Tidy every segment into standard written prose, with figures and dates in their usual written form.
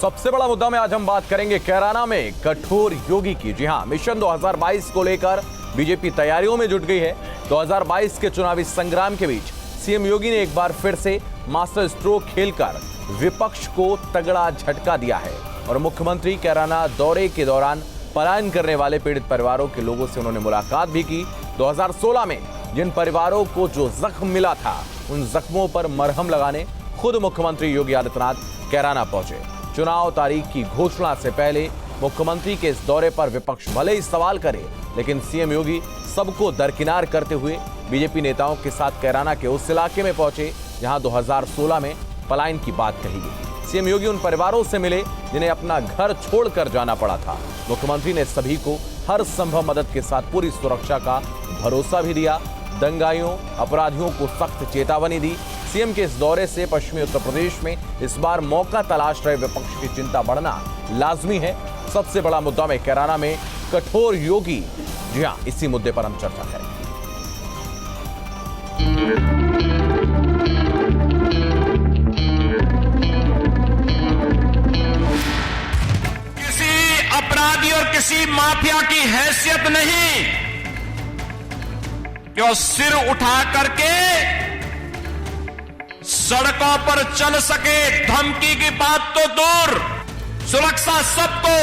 सबसे बड़ा मुद्दा में आज हम बात करेंगे कैराना में कठोर योगी की। जी हां, मिशन 2022 को लेकर बीजेपी तैयारियों में जुट गई है। 2022 के चुनावी संग्राम के बीच सीएम योगी ने एक बार फिर से मास्टर स्ट्रोक खेलकर विपक्ष को तगड़ा झटका दिया है और मुख्यमंत्री कैराना दौरे के दौरान पलायन करने वाले पीड़ित परिवारों के लोगों से उन्होंने मुलाकात भी की। 2016 में जिन परिवारों को जो जख्म मिला था उन जख्मों पर मरहम लगाने खुद मुख्यमंत्री योगी आदित्यनाथ कैराना पहुंचे। चुनाव तारीख की घोषणा से पहले मुख्यमंत्री के इस दौरे पर विपक्ष भले ही सवाल करे, लेकिन सीएम योगी सबको दरकिनार करते हुए बीजेपी नेताओं के साथ कैराना के उस इलाके में पहुंचे जहां 2016 में पलायन की बात कही गई। सीएम योगी उन परिवारों से मिले जिन्हें अपना घर छोड़कर जाना पड़ा था। मुख्यमंत्री ने सभी को हर संभव मदद के साथ पूरी सुरक्षा का भरोसा भी दिया। दंगाइयों अपराधियों को सख्त चेतावनी दी। सीएम के इस दौरे से पश्चिमी उत्तर प्रदेश में इस बार मौका तलाश रहे विपक्ष की चिंता बढ़ना लाजमी है। सबसे बड़ा मुद्दा में कैराना में कठोर योगी। जी हां, इसी मुद्दे पर हम चर्चा करेंगे। किसी अपराधी और किसी माफिया की हैसियत नहीं कि वो सिर उठा करके सड़कों पर चल सके। धमकी की बात तो दूर, सुरक्षा सबको,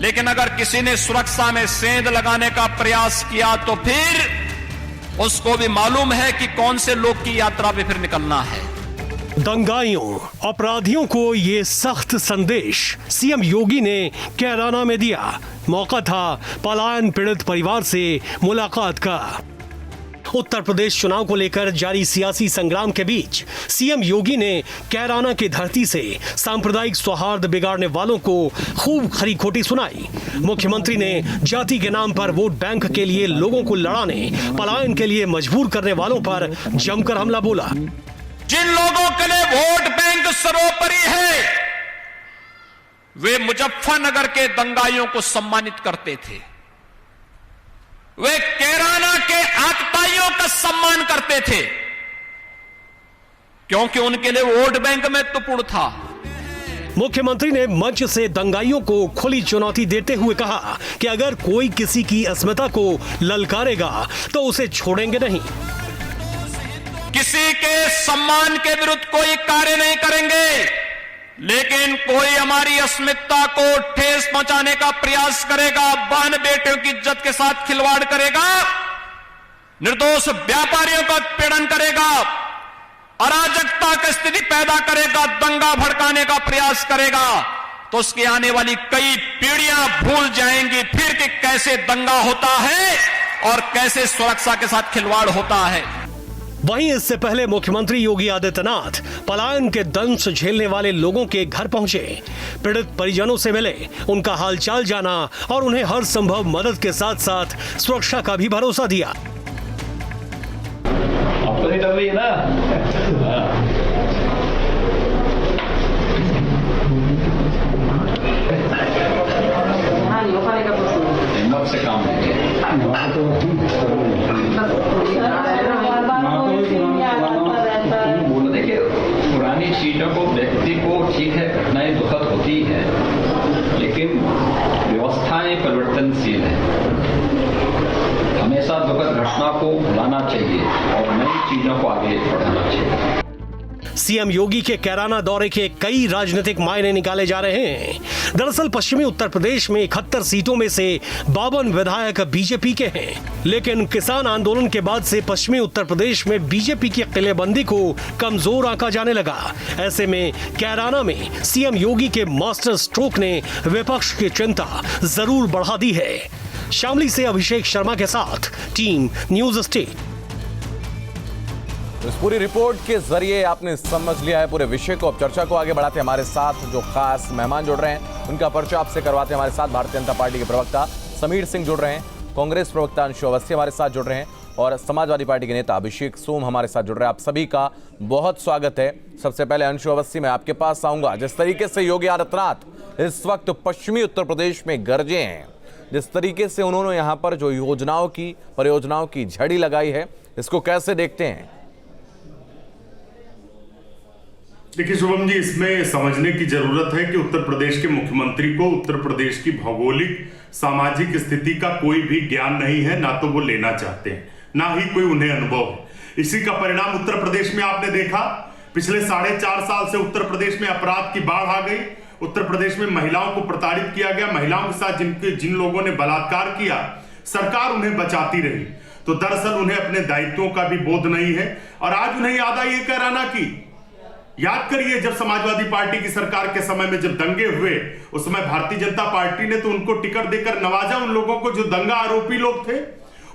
लेकिन अगर किसी ने सुरक्षा में सेंध लगाने का प्रयास किया तो फिर उसको भी मालूम है कि कौन से लोग की यात्रा पे फिर निकलना है। दंगाइयों अपराधियों को ये सख्त संदेश सीएम योगी ने कैराना में दिया। मौका था पलायन पीड़ित परिवार से मुलाकात का। उत्तर प्रदेश चुनाव को लेकर जारी सियासी संग्राम के बीच सीएम योगी ने कैराना की धरती से सांप्रदायिक सौहार्द बिगाड़ने वालों को खूब खरी खोटी सुनाई। मुख्यमंत्री ने जाति के नाम पर वोट बैंक के लिए लोगों को लड़ाने, पलायन के लिए मजबूर करने वालों पर जमकर हमला बोला। जिन लोगों के लिए वोट बैंक सर्वोपरि है, वे मुजफ्फरनगर के दंगाइयों को सम्मानित करते थे, वे कैराना के आतताइयों का सम्मान करते थे, क्योंकि उनके लिए वोट बैंक महत्वपूर्ण था। मुख्यमंत्री ने मंच से दंगाइयों को खुली चुनौती देते हुए कहा कि अगर कोई किसी की अस्मिता को ललकारेगा तो उसे छोड़ेंगे नहीं। किसी के सम्मान के विरुद्ध कोई कार्य नहीं करेंगे, लेकिन कोई हमारी अस्मिता को ठेस पहुंचाने का प्रयास करेगा, बहन बेटियों की इज्जत के साथ खिलवाड़ करेगा, निर्दोष व्यापारियों का उत्पीड़न करेगा, अराजकता की स्थिति पैदा करेगा, दंगा भड़काने का प्रयास करेगा, तो उसकी आने वाली कई पीढ़ियां भूल जाएंगी फिर कि कैसे दंगा होता है और कैसे सुरक्षा के साथ खिलवाड़ होता है। वहीं इससे पहले मुख्यमंत्री योगी आदित्यनाथ पलायन के दंश झेलने वाले लोगों के घर पहुंचे, पीड़ित परिजनों से मिले, उनका हालचाल जाना और उन्हें हर संभव मदद के साथ साथ सुरक्षा का भी भरोसा दिया। अब तो नहीं डर रही है ना? हिम्मत से काम देखिए, पुरानी चीजों को व्यक्ति को ठीक है, घटनाएं दुखद होती है, लेकिन व्यवस्थाएं परिवर्तनशील है। हमेशा दुखद घटना को भुलाना चाहिए और नई चीजों को आगे बढ़ाना चाहिए। सीएम योगी के कैराना दौरे के कई राजनीतिक मायने निकाले जा रहे हैं। दरअसल पश्चिमी उत्तर प्रदेश में 71 सीटों में से 52 विधायक बीजेपी के हैं, लेकिन किसान आंदोलन के बाद से पश्चिमी उत्तर प्रदेश में बीजेपी की किलेबंदी को कमजोर आंका जाने लगा। ऐसे में कैराना में सीएम योगी के मास्टर स्ट्रोक ने विपक्ष की चिंता जरूर बढ़ा दी है। शामली से अभिषेक शर्मा के साथ टीम न्यूज स्टेट। इस पूरी रिपोर्ट के जरिए आपने समझ लिया है पूरे विषय को। अब चर्चा को आगे बढ़ाते हमारे साथ जो खास मेहमान जुड़ रहे हैं उनका परिचय आपसे करवाते हैं। हमारे साथ भारतीय जनता पार्टी के प्रवक्ता समीर सिंह जुड़ रहे हैं, कांग्रेस प्रवक्ता अंशु अवस्थी हमारे साथ जुड़ रहे हैं और समाजवादी पार्टी के नेता अभिषेक सोम हमारे साथ जुड़ रहे हैं। आप सभी का बहुत स्वागत है। सबसे पहले अंशु अवस्थी, मैं आपके पास आऊंगा। जिस तरीके से योगी आदित्यनाथ इस वक्त पश्चिमी उत्तर प्रदेश में गरजे हैं, जिस तरीके से उन्होंने यहाँ पर जो परियोजनाओं की झड़ी लगाई है, इसको कैसे देखते हैं? देखिए शुभम जी, इसमें समझने की जरूरत है कि उत्तर प्रदेश के मुख्यमंत्री को उत्तर प्रदेश की भौगोलिक सामाजिक स्थिति का कोई भी ज्ञान नहीं है, ना तो वो लेना चाहते हैं, ना ही कोई उन्हें अनुभव है। इसी का परिणाम उत्तर प्रदेश में आपने देखा। पिछले 4.5 साल से उत्तर प्रदेश में अपराध की बाढ़ आ गई। उत्तर प्रदेश में महिलाओं को प्रताड़ित किया गया। महिलाओं के साथ जिन लोगों ने बलात्कार किया, सरकार उन्हें बचाती रही। तो दरअसल उन्हें अपने दायित्वों का भी बोध नहीं है। और आज उन्हें याद आई है कैराना की। याद करिए, जब समाजवादी पार्टी की सरकार के समय में जब दंगे हुए, उस समय भारतीय जनता पार्टी ने तो उनको टिकट देकर नवाजा, उन लोगों को जो दंगा आरोपी लोग थे।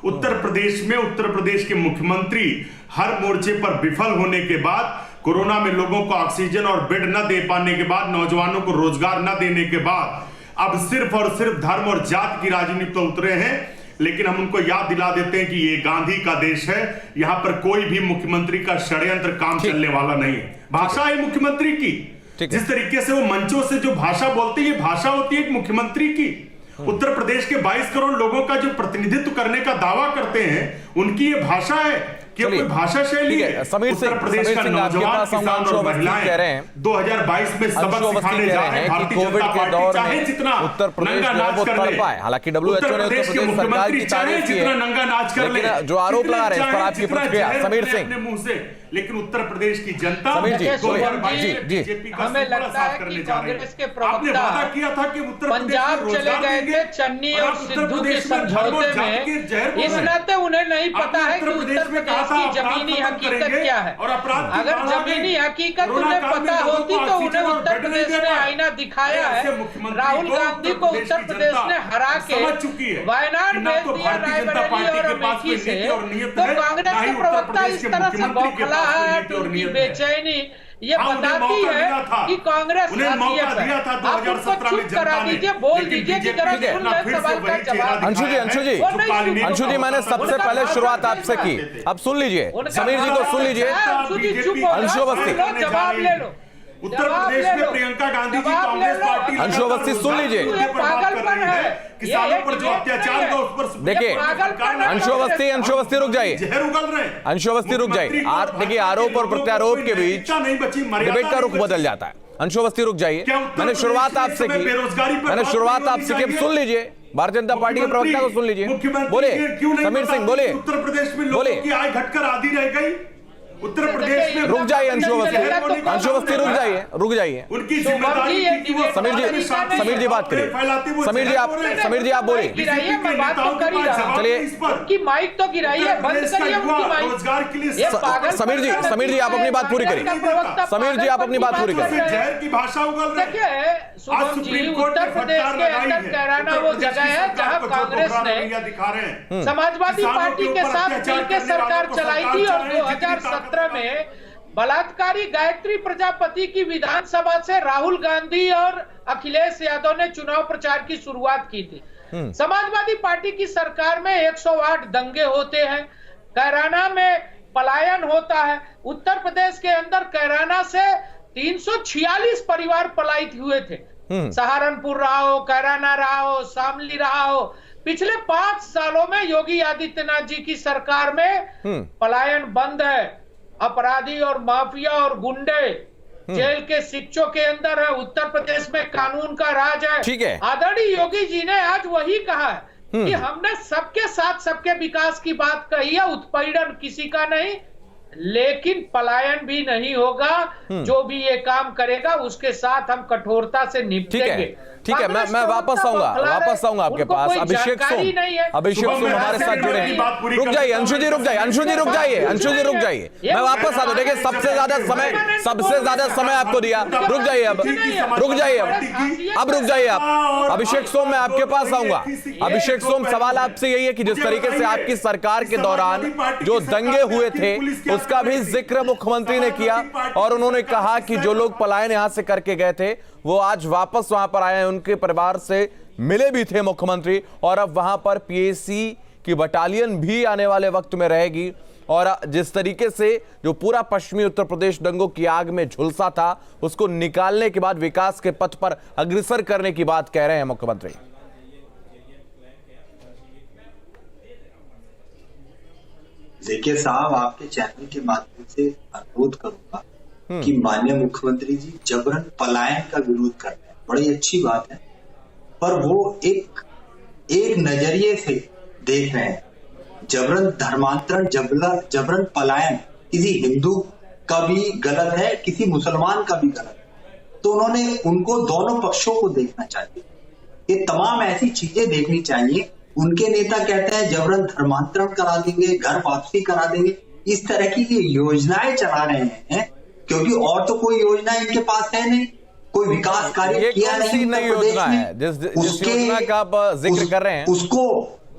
उत्तर प्रदेश में उत्तर प्रदेश के मुख्यमंत्री हर मोर्चे पर विफल होने के बाद, कोरोना में लोगों को ऑक्सीजन और बेड न दे पाने के बाद, नौजवानों को रोजगार न देने के बाद, अब सिर्फ और सिर्फ धर्म और जात की राजनीति पर उतरे हैं। लेकिन हम उनको याद दिला देते हैं कि ये गांधी का देश है, यहां पर कोई भी मुख्यमंत्री का षड्यंत्र काम चलने वाला नहीं है। भाषा है मुख्यमंत्री की, जिस तरीके से वो मंचों से जो भाषा बोलते हैं, ये भाषा होती है एक मुख्यमंत्री की। उत्तर प्रदेश के 22 करोड़ लोगों का जो प्रतिनिधित्व करने का दावा करते हैं, उनकी ये भाषा है कि कोई भाषा शैली है। उत्तर प्रदेश का नौजवान, किसान और महिलाएं 2022 में सबक सिखाने जा रहे हैं भारतीय जनता पार्टी, चाहे जितना उत्तर प्रदेश नंगा नाच कर ले। हालांकि WHO ने उत्तर प्रदेश सरकार की तारीफ की है, नंगा नाच कर ले, जो आरोप लगा रहे हैं इस पर आपकी प्रतिक्रिया समीर सिंह अपने मुंह से। लेकिन उत्तर प्रदेश की जनता समीर जी, बीजेपी का हमें लगता है कि कांग्रेस के आपने वादा किया था कि उत्तर पंजाब चले गए थे चन्नी और सिद्धू के समझौते में। इस नाते उन्हें नहीं पता है कि उत्तर प्रदेश की जमीनी हकीकत क्या है। अगर जमीनी हकीकत उन्हें पता होती तो उन्हें उत्तर प्रदेश ने आईना दिखाया है। राहुल गांधी को उत्तर प्रदेश ने हरा के वायनाड भेज दिया, रायबरेली और अमेठी से। तो कांग्रेस के प्रवक्ता इस तरह से बौखला है, उनकी बेचैनी ये बताती है कि कांग्रेस आप उसको चुप करा दीजिए, बोल दीजिए कि जरा सुन ले सवाल का जवाब। अंशु जी, मैंने सबसे पहले शुरुआत आपसे की, अब सुन लीजिए, समीर जी को सुन लीजिए। अंशु अवस्थी, जवाब ले लो। उत्तर प्रदेश में प्रियंका गांधी जी कांग्रेस पार्टी, अंशु अवस्थी सुन लीजिए। पागलपन है, किसानों पर जो अत्याचार का उस पर देखिए, अंशु अवस्थी रुक जाइए, जहर उगल रहे हैं। अंशु अवस्थी रुक जाइए। देखिए, आरोप और प्रत्यारोप के बीच डिबेट का रुख बदल जाता है। अंशु अवस्थी रुक जाइए। मैंने शुरुआत आपसे की, अब सुन लीजिए, भारतीय जनता पार्टी के प्रवक्ता को सुन लीजिए। बोलिए समीर सिंह, बोलिए। उत्तर प्रदेश में लोगों की आय घटकर आधी रह गई। उत्तर प्रदेश में रुक जाइए अंशु अवस्थी रुक जाइए। उनकी जिम्मेदारी थी कि वो समीर जी बात करिए। समीर जी आप बोलिए। चलिए, उनकी माइक तो गिराइए, बंद करिए उनकी माइक। रोजगार के लिए समीर जी आप अपनी बात पूरी करिए। समीर जी आप अपनी बात पूरी करिए। जहर की भाषा उगल रही है। शुभम जी, उत्तर प्रदेश के अंदर कैराना वो जगह है जहां कांग्रेस ने समाजवादी पार्टी के साथ मिलकर सरकार चलाई थी और 2017 में बलात्कारी गायत्री प्रजापति की विधानसभा से राहुल गांधी और अखिलेश यादव ने चुनाव प्रचार की शुरुआत की थी। समाजवादी पार्टी की सरकार में 108 दंगे होते हैं, कैराना में पलायन होता है। उत्तर प्रदेश के अंदर कैराना से 346 परिवार पलायित हुए थे। सहारनपुर रहा हो, कैराना रहा हो, शामली रहा हो। पिछले 5 सालों में योगी आदित्यनाथ जी की सरकार में पलायन बंद है। अपराधी और माफिया और गुंडे जेल के शिक्षों के अंदर है। उत्तर प्रदेश में कानून का राज है। ठीक है। आदरणीय योगी जी ने आज वही कहा है कि हमने सबके साथ सबके विकास की बात कही है, उत्पीड़न किसी का नहीं, लेकिन पलायन भी नहीं होगा। जो भी ये काम करेगा उसके साथ हम कठोरता से निपटेंगे। ठीक है, मैं वापस आऊंगा आपके पास। अभिषेक सोम हमारे साथ जुड़े हैं। रुक जाइए अंशु जी, रुक जाइए। मैं वापस आता हूं। देखिए, सबसे ज्यादा समय आपको दिया। रुक जाइए अब रुक जाइए आप। अभिषेक सोम, मैं आपके पास आऊंगा। अभिषेक सोम, सवाल आपसे यही है कि जिस तरीके से आपकी सरकार के दौरान जो दंगे हुए थे उसका भी जिक्र मुख्यमंत्री ने किया और उन्होंने कहा कि जो लोग पलायन यहां से करके गए थे वो आज वापस वहां पर आए हैं, उनके परिवार से मिले भी थे मुख्यमंत्री, और अब वहां पर पीएसी की बटालियन भी आने वाले वक्त में रहेगी। और जिस तरीके से जो पूरा पश्चिमी उत्तर प्रदेश दंगों की आग में झुलसा था उसको निकालने के बाद विकास के पथ पर अग्रसर करने की बात कह रहे हैं मुख्यमंत्री। देखिए साहब, आपके चैनल के माध्यम से अनुरोध करूंगा कि माननीय मुख्यमंत्री जी जबरन पलायन का विरोध करते हैं, बड़ी अच्छी बात है, पर वो एक नजरिए से देख रहे हैं। जबरन धर्मांतरण, जबरन पलायन किसी हिंदू का भी गलत है, किसी मुसलमान का भी गलत है, तो उनको दोनों पक्षों को देखना चाहिए। ये तमाम ऐसी चीजें देखनी चाहिए। उनके नेता कहते हैं जबरन धर्मांतरण करा देंगे, घर वापसी करा देंगे, इस तरह की ये योजनाएं चला रहे हैं, क्योंकि और तो कोई योजना इनके पास है नहीं, कोई विकास कार्य किया नहीं नई योजना है जिस योजना का आप जिक्र कर रहे हैं, उसको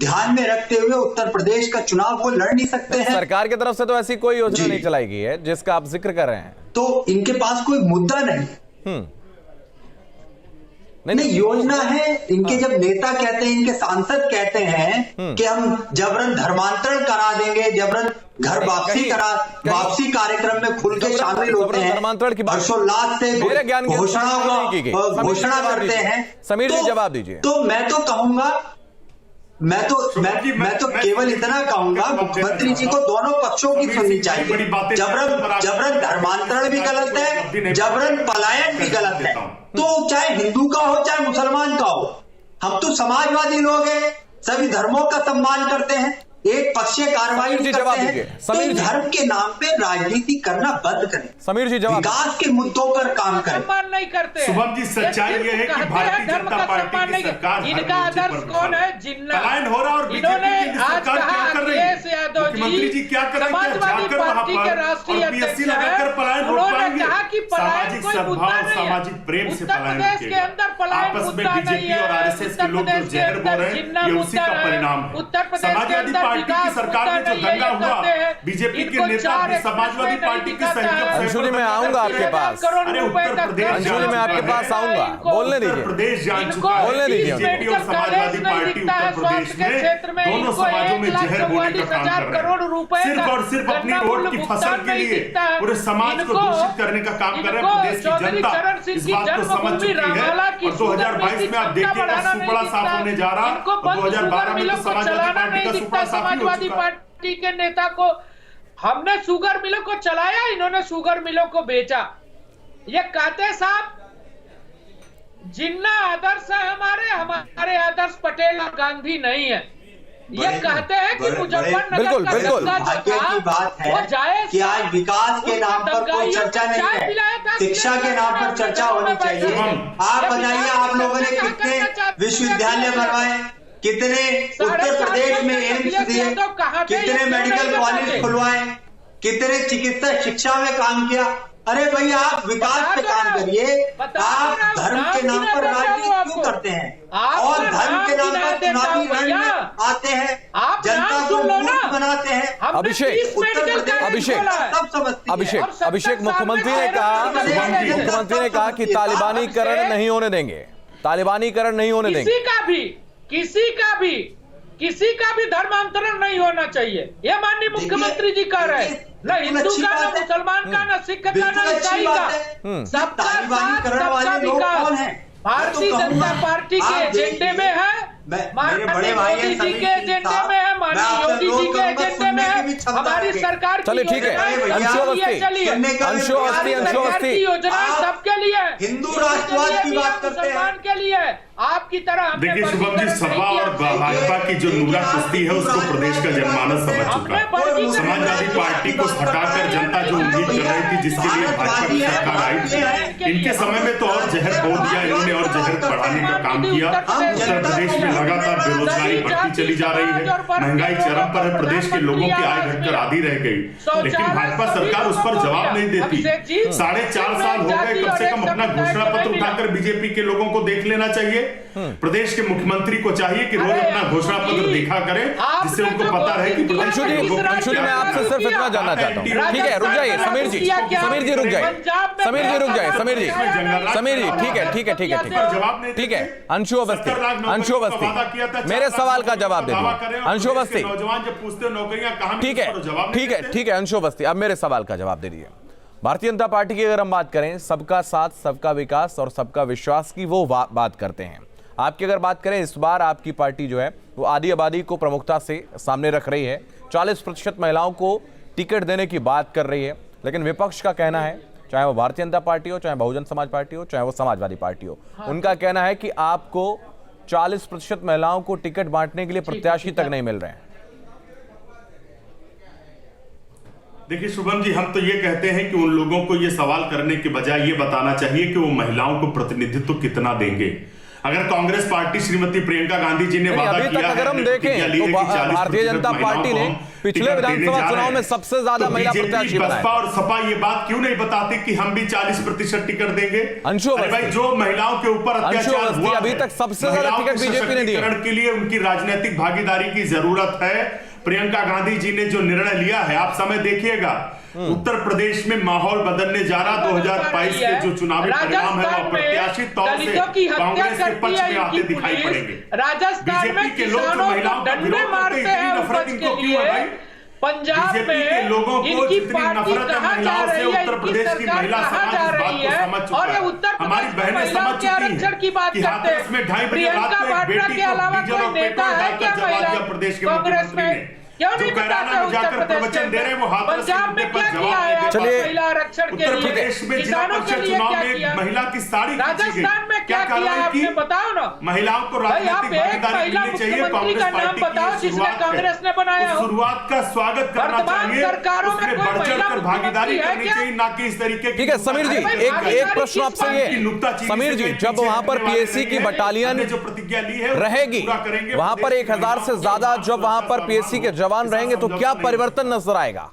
ध्यान में रखते हुए उत्तर प्रदेश का चुनाव वो लड़ नहीं सकते हैं। सरकार की तरफ से तो ऐसी कोई योजना नहीं चलाई गई है जिसका आप जिक्र कर रहे हैं, तो इनके पास कोई मुद्दा नहीं। नहीं, योजना है इनके। जब नेता कहते हैं, इनके सांसद कहते हैं कि हम जबरन धर्मांतरण करा देंगे, जबरन घर वापसी कार्यक्रम में खुल के शामिल होते हैं, हर्षोल्लास से घोषणा करते हैं। समीर जी जवाब दीजिए। तो मैं तो कहूंगा, मैं तो केवल इतना कहूंगा, मुख्यमंत्री जी को दोनों पक्षों की सुननी चाहिए। जबरन धर्मांतरण भी गलत है, जबरन पलायन भी गलत है। तो चाहे हिंदू का हो चाहे मुसलमान का हो, हम तो समाजवादी लोग हैं, सभी धर्मों का सम्मान करते हैं, एक पक्षीय कार्रवाई करते हैं। तो धर्म के नाम पे राजनीति करना बंद करें। समीर जी जवाब। विकास के मुद्दों पर काम करें। सम्मान नहीं करते। शुभम जी, सच्चाई ये है कि भारतीय जनता पार्टी की सरकार इनका आदर्श कौन है? जिन्ना पलायन हो रहा और इन्होंने आज कहा अखिलेश यादव जी क्या कर रहे हैं? समाजवादी पार्टी के राष्ट्रीय अध्यक्ष हैं, उन्होंने कहा कि पलायन कोई मुद्दा नहीं है। सामाजिक प्रेम से उत्तर प्रदेश के अंदर पलायन मुद्दा नहीं है। आरएसएस के लोग जो जहर बोल रहे हैं, ये उसी का परिणाम है। उत्तर प्रदेश के अंदर की सरकार में जो दंगा हुआ, बीजेपी के नेता समाजवादी पार्टी के सहयोग। अंशुली मैं आऊंगा आपके पास, अंशुली मैं आपके पास आऊंगा, बोलने दीजिए, प्रदेश जान चुका है। बोलने दीजिए। बीजेपी और समाजवादी पार्टी उत्तर प्रदेश में दोनों समाजों में जहर बोने का काम कर रहे हैं। सिर्फ और सिर्फ अपनी वोट की फसल के लिए पूरे समाज को दूषित करने का काम कर रहे हैं। प्रदेश की जनता इस बात को समझ चुकी है और 2022 में आप देखिएगा सुपड़ा साफ होने जा रहा, और 2012 में तो समाजवादी पार्टी का सुपड़ा साफ ही हो चुका। पार्टी के नेता को हमने शुगर मिलों को चलाया, इन्होंने शुगर मिलों को बेचा। ये कहते साहब जिन्ना आदर्श है हमारे आदर्श पटेल और गांधी नहीं है। ये कहते हैं कि मुजफ्फरनगर का भाग्य की बात है कि आज विकास के नाम पर कोई चर्चा नहीं है, शिक्षा के नाम पर चर्चा होनी चाहिए। आप बताइए, आप लोगों ने कितने विश्वविद्यालय बनवाए, कितने उत्तर प्रदेश में एम्स दिए, कितने मेडिकल कॉलेज खुलवाए, कितने चिकित्सा शिक्षा में काम किया। अरे भैया, आप विकास पे काम करिए, आप धर्म के नाम पर राजनीति क्यों करते हैं? और धर्म के नाम पर चुनावी रण में आते हैं, जनता को मूर्ख बनाते हैं। अभिषेक मुख्यमंत्री ने कहा कि तालिबानीकरण नहीं होने देंगे, तालिबानीकरण नहीं होने देंगे। किसी का भी धर्मांतरण नहीं होना चाहिए, ये माननीय मुख्यमंत्री जी कह रहे हैं। न हिंदू का, न मुसलमान का, न सिख का, न ईसाई का, सबका साथ, सबका विकास भारतीय जनता पार्टी के एजेंडे में है, माननीय मोदी जी के एजेंडे में है, माननीय योगी जी के एजेंडे में है, हमारी सरकार की ठीक है। अंशु योजना सबके लिए, हिंदू राष्ट्रवाद की बात करते हैं, के लिए। आपकी तरह देखिए शुभम जी, सपा और भाजपा की जो नूरा कुश्ती है उसको प्रदेश का जनमानस समझ चुका है। समाजवादी पार्टी को हटाकर जनता जो उम्मीद कर रही थी, जिसके लिए भाजपा की सरकार आई थी, इनके समय में तो और जहर बो दिया इन्होंने और जहर बढ़ाने का काम किया। उत्तर प्रदेश में लगातार बेरोजगारी बढ़ती चली जा रही है, महंगाई चरम पर है, प्रदेश के लोगों की आय घटकर आधी रह गई, लेकिन भाजपा सरकार उस पर जवाब नहीं देती। 4.5 साल हो गए, कम से कम अपना घोषणा पत्र उठाकर बीजेपी के लोगों को देख लेना चाहिए। प्रदेश के मुख्यमंत्री को चाहिए कि रोज अपना घोषणा पत्र दिखा करें, जिससे उनको पता रहे कि अंशुली मैं आपसे सिर्फ इतना जानना चाहता हूँ। ठीक है, रुक जाइए समीर जी रुक जाइए, समीर जी ठीक है। अंशु अवस्थी मेरे सवाल का जवाब दे दीजिए। अंशु अवस्थी, नौजवान जब पूछते नौकरियां कहां, ठीक है अंशु अवस्थी, अब मेरे सवाल का जवाब दे दीजिए। भारतीय जनता पार्टी की अगर हम बात करें, सबका साथ, सबका विकास और सबका विश्वास की वो बात करते हैं। आपकी अगर बात करें, इस बार आपकी पार्टी जो है वो आधी आबादी को प्रमुखता से सामने रख रही है, 40% महिलाओं को टिकट देने की बात कर रही है, लेकिन विपक्ष का कहना है चाहे वो भारतीय जनता पार्टी हो, चाहे बहुजन समाज पार्टी हो, चाहे वो समाजवादी पार्टी हो। उनका कहना है कि आपको 40% महिलाओं को टिकट बांटने के लिए प्रत्याशी तक नहीं मिल रहे हैं। देखिए शुभम जी, हम तो ये कहते हैं कि उन लोगों को ये सवाल करने के बजाय ये बताना चाहिए कि वो महिलाओं को प्रतिनिधित्व कितना देंगे। अगर कांग्रेस पार्टी श्रीमती प्रियंका गांधी जी ने वादा किया, अगर हम देखें तो भारतीय जनता पार्टी ने पिछले विधानसभा चुनाव में सबसे ज्यादा महिला प्रत्याशी बनाए। बसपा और सपा ये बात क्यों नहीं बताते कि हम भी 40% टिकट देंगे? भाई जो महिलाओं के ऊपर अत्याचार हुआ, अभी तक सबसे ज्यादा टिकट बीजेपी ने दिए। के लिए उनकी राजनीतिक भागीदारी की जरूरत है। प्रियंका गांधी जी ने जो निर्णय लिया है, आप समय देखिएगा, उत्तर प्रदेश में माहौल बदलने जा रहा। 2022 के जो चुनावी परिणाम है वो अप्रत्याशित तौर से कांग्रेस के पक्ष में आते दिखाई पड़ेंगे। राजस्थान में किसानों को डंडे मारते हैं उपज के लिए। पंजाब में लोगों को इनकी जितनी पार्टी नफरत है कहाँ जा महिलाओं से, रही है, उत्तर प्रदेश की महिला समाज जा इस बात रही को है, समझ चुका और ये है। उत्तर हमारी प्रदेश बहनें समझ के आरक्षण की बात करते हैं। प्रियंका वाड्रा के अलावा कोई नेता है क्या महिला कांग्रेस में? क्यों नहीं बताते उत्तर प्रदेश में? पंजाब में क्या किया है महिला आरक्षण के लिए, किसानों के लिए क्या किया? महिला की साड़ी राजस्थान में क्या किया है आपने बताओ ना। महिलाओं को भाई आप एक महिला मुख्यमंत्री का नाम बताओ जिसने कांग्रेस ने बनाया हो। शुरुआत का स्वागत करना चाहिए, सरकारों में कोई महिला भागीदारी करनी चाहिए, ना कि इस तरीके की। ठीक है समीर जी, एक प्रश्न आपसे ये, समीर जी, जब वहां पर पीएसी की बटालियन जो प्रतिज्ञा ली है रहेगी, वहां पर 1000 से ज्यादा जब वहां पर पीएसी के जवान रहेंगे तो क्या परिवर्तन नजर आएगा?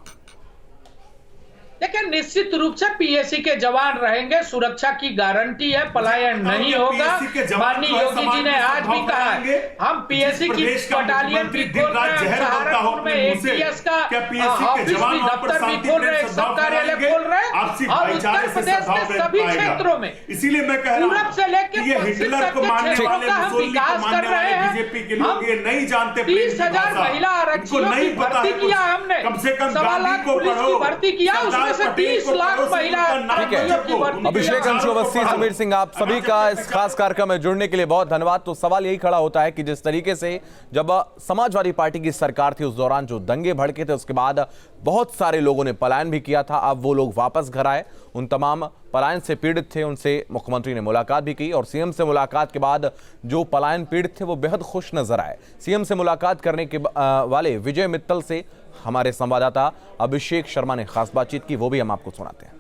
देखिए निश्चित रूप से पीएसी के जवान रहेंगे, सुरक्षा की गारंटी है, पलायन नहीं होगा। माननीय योगी जी ने आज भी कहा है हम पीएसी की बटालियन भी खोल रहे हैं, सहारनपुर में एटीएस का ऑफिस भी, दफ्तर भी खोल रहे हैं, सब कार्यालय खोल रहे हैं, और उत्तर प्रदेश के सभी क्षेत्रों में, इसीलिए मैं कह रहा हूं पूरब से लेकर पश्चिम तक के क्षेत्रों का हम विकास कर रहे हैं। बीजेपी के लोग ये नहीं जानते 30,000 महिला आरक्षियों की भर्ती किया हमने, कम से कम 1.25 लाख पुलिस की भर्ती किया, उसमें से 30 लाख महिला अभिषेक अंशुवस्ती, समीर सिंह, आप सभी का इस खास कार्यक्रम में जुड़ने के लिए बहुत धन्यवाद। तो सवाल यही खड़ा होता है कि जिस तरीके से जब समाजवादी पार्टी की सरकार थी उस दौरान जो दंगे भड़के थे, उसके बाद बहुत सारे लोगों ने पलायन भी किया था, अब वो लोग वापस घर आए। उन तमाम पलायन से पीड़ित थे, उनसे मुख्यमंत्री ने मुलाकात भी की और सीएम से मुलाकात के बाद जो पलायन पीड़ित थे वो बेहद खुश नजर आए। सीएम से मुलाकात करने के वाले विजय मित्तल से हमारे संवाददाता अभिषेक शर्मा ने खास बातचीत की, वो भी हम आपको सुनाते हैं।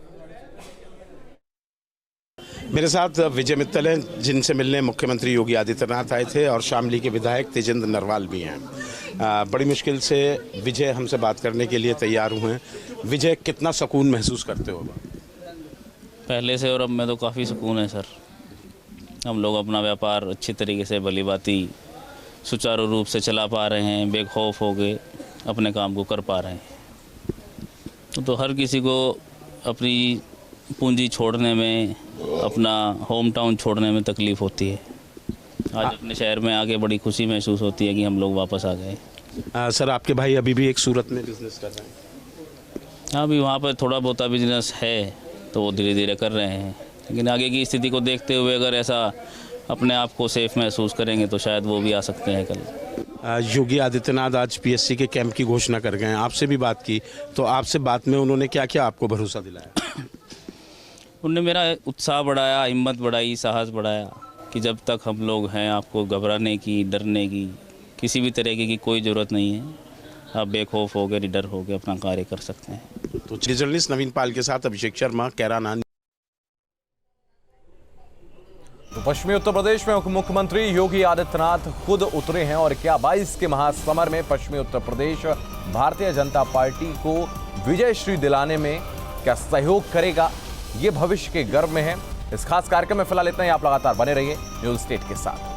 मेरे साथ विजय मित्तल हैं, जिनसे मिलने मुख्यमंत्री योगी आदित्यनाथ आए थे, और शामली के विधायक तेजेंद्र नरवाल भी हैं। बड़ी मुश्किल से विजय हमसे बात करने के लिए तैयार हुए हैं। विजय, कितना सुकून महसूस करते हो? पहले से और अब में तो काफ़ी सुकून है सर। हम लोग अपना व्यापार अच्छी तरीके से भली भांति सुचारू रूप से चला पा रहे हैं, बेखौफ हो गए अपने काम को कर पा रहे हैं। तो हर किसी को अपनी पूंजी छोड़ने में, अपना होम टाउन छोड़ने में तकलीफ़ होती है। आज अपने शहर में आके बड़ी खुशी महसूस होती है कि हम लोग वापस आ गए। सर, आपके भाई अभी भी एक सूरत में बिजनेस कर रहे हैं? हाँ, अभी वहाँ पर थोड़ा बहुत बिजनेस है तो वो धीरे धीरे कर रहे हैं, लेकिन आगे की स्थिति को देखते हुए अगर ऐसा अपने आप को सेफ महसूस करेंगे तो शायद वो भी आ सकते हैं कल। योगी आदित्यनाथ आज पीएससी के कैंप की घोषणा कर गए हैं, आपसे भी बात की, तो आपसे बात में उन्होंने क्या क्या आपको भरोसा दिलाया? उन्होंने मेरा उत्साह बढ़ाया, हिम्मत बढ़ाई, साहस बढ़ाया कि जब तक हम लोग हैं आपको घबराने की, डरने की, किसी भी तरीके की कोई ज़रूरत नहीं है। आप बेखौफ हो गए, निडर हो गए, अपना कार्य कर सकते हैं। तो जर्नलिस्ट नवीन पाल के साथ अभिषेक शर्मा, कैराना। तो पश्चिमी उत्तर प्रदेश में मुख्यमंत्री योगी आदित्यनाथ खुद उतरे हैं और क्या 22 के महासमर में पश्चिमी उत्तर प्रदेश भारतीय जनता पार्टी को विजय श्री दिलाने में क्या सहयोग करेगा, ये भविष्य के गर्भ में है। इस खास कार्यक्रम में फिलहाल इतना ही। आप लगातार बने रहिए न्यूज़ स्टेट के साथ।